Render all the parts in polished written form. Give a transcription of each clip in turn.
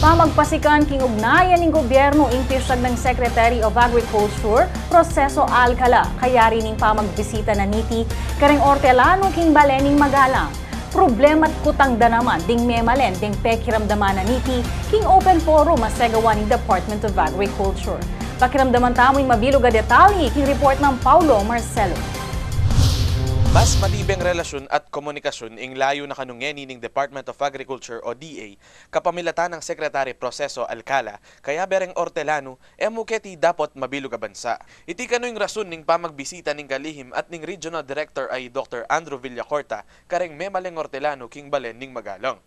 Pamagpasikan king ugnayan ng gobyerno impisyag ng Secretary of Agriculture, Proseso Alcala, kaya rin ng pamagbisita na niti, kareng Hortelano king balening magalang. Problema't kutang da naman ding memalen ding pekiramdaman na niti, king open forum masagawa ni Department of Agriculture. Pakiramdaman tamo'y mabilog a detalye, king report ng Paulo Marcelo. Mas matibeng relasyon at komunikasyon ing layo na kanungeni ng Department of Agriculture o DA kapamilatan ng Secretary Proseso Alcala kaya bereng Hortelano muketi dapat mabilog a bansa. Iti kano'ng rason ning pamagbisita ning kalihim at ning Regional Director ay Dr. Andrew Villacorta kareng memaleng Hortelano king balen ning magalang.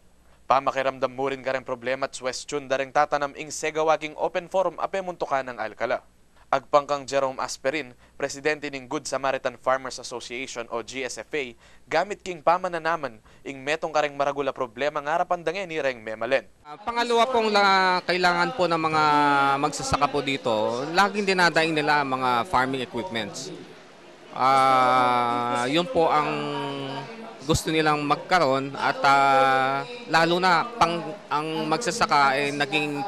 Pamakiramdam mo rin kareng problema at question dareng tatanam ing segawaking open forum ape muntukan ng Alcala. Agpangkang Jerome Asperin, presidente ng Good Samaritan Farmers Association o GSFA, gamit king pamananaman ing metong kareng maragula problema nga harapandangen ni Reng Memalen. Pangalawa pong kailangan po ng mga magsasaka po dito, laging dinadaing nila mga farming equipments. Yun po ang gusto nilang magkaroon at lalo na ang magsasaka ay naging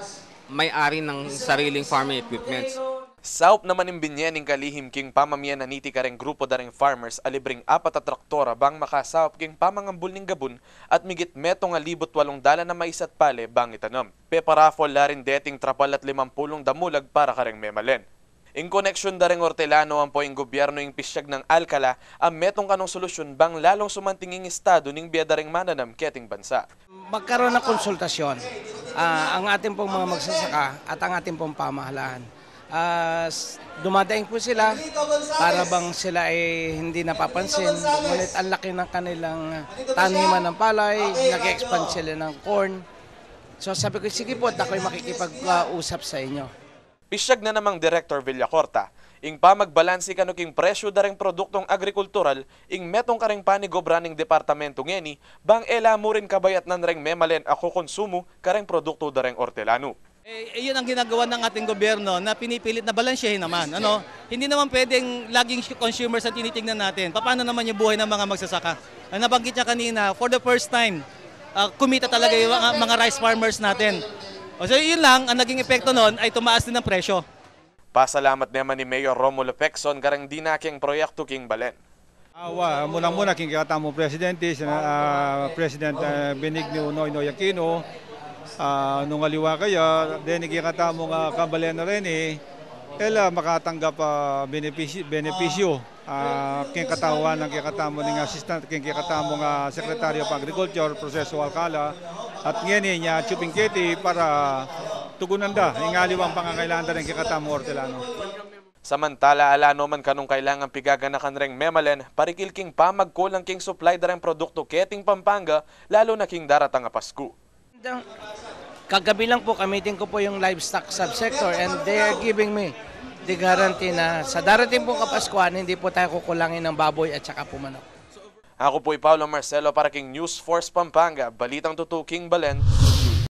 may-ari ng sariling farming equipments. Saup naman imbinyan ng kalihim king pamamiyan na niti kareng grupo dareng farmers alibring 4 a traktora bang makasaup king pamangambul ning gabon at migit metong 1,800 na maisat pale bang itanam. Peparafol larin deting 30 at 50 damulag para kareng memalen. In connection dareng Hortelano ang po ing gobyerno ing pisyag ng Alcala ang metong kanong solusyon bang lalong sumantinging estado ning biyadareng mananam keting bansa. Magkaroon ng konsultasyon ang ating pong mga magsasaka at ang ating pong pamahalaan. Dumadaing po sila para bang sila ay hindi napapansin, ngunit ang laki ng kanilang taniman ng palay, nag-expand sila ng corn. So sabi ko, sige po, ako'y makikipag-usap sa inyo. Pisyag na namang Director Villacorta, ing pamagbalansi kanuking presyo dareng produktong agrikultural, ing metong kareng panigobra ning departamento ngeni, bang ela mo rin kabayat ng reng memalen ako konsumo kareng produkto dareng Hortelano. Yun ang ginagawa ng ating gobyerno na pinipilit na balansyahin naman. Hindi naman pwedeng laging consumers ang tinitingnan natin. Paano naman yung buhay ng mga magsasaka? Nabanggit niya kanina, for the first time, kumita talaga yung mga rice farmers natin. So yun lang, ang naging epekto nun ay tumaas din ang presyo. Pasalamat naman ni Mayor Romulo Pecson karang dinaking proyekto king balen. Muna king katamo Presidente, President Benigno Noynoy Aquino, nung aliwa kaya, din ikikatamo nga kabalen na rin ela makatanggap benepisyo. King katawan ng kikatamo ng assistant, king kikatamo nga Secretary of Agriculture, Proseso Alcala, at ngayon niya chuping kiti para tugunan da, ingaliwang pangangailangan ng kikatamo Hortelano. Samantala, alano man kanong kailangan pigaganakan reng memalen, parikil king pamagkulang king supply dareng produkto keting Pampanga, lalo na king daratang nga Pasko. Kagabi lang po, kamitin ko po yung livestock subsector and they are giving me the guarantee na sa darating pong Kapaskuhan, hindi po tayo kukulangin ng baboy at saka po manok. Ako po'y Paulo Marcelo para king News Force Pampanga, Balitang Tutuking Balen.